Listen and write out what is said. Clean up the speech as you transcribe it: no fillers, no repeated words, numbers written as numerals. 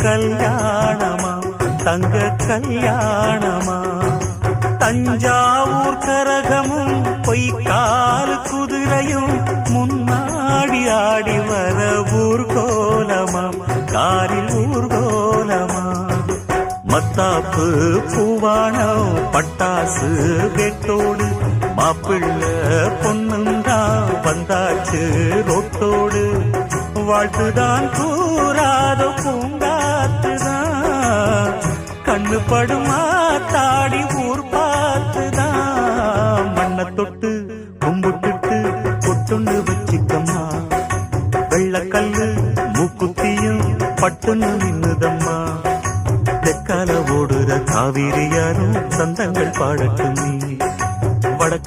கல்யாணமா தங்க கல்யாணமா தஞ்சாவூர் கரகமும் பொய்க்கால் குதிரையும் முன்னாடி ஆடி வர ஊர்கோலமா காரில் ஊர்கோலமா மத்தாப்பு பூவானம் பட்டாசு வெட்டோடு மாப்பிள்ளை பொண்ணுந்தா வந்தாச்சு ரோட்டோடு வாழ்த்துதான் கூறாத பூங்காத்துதான் கண்ணு படுமா தாடி ஊர் பார்த்துதான் மண்ணை தொட்டு கும்பிட்டுட்டு பொட்டுன்னு வச்சுக்கம்மா வெள்ளக்கல்லு மூக்குத்தியும் பட்டுன்னு நின்னுதம்மா தெற்கால ஓடுற காவிரி யாரும் சந்தங்கள் பாடட்டும் நீ வடக்கு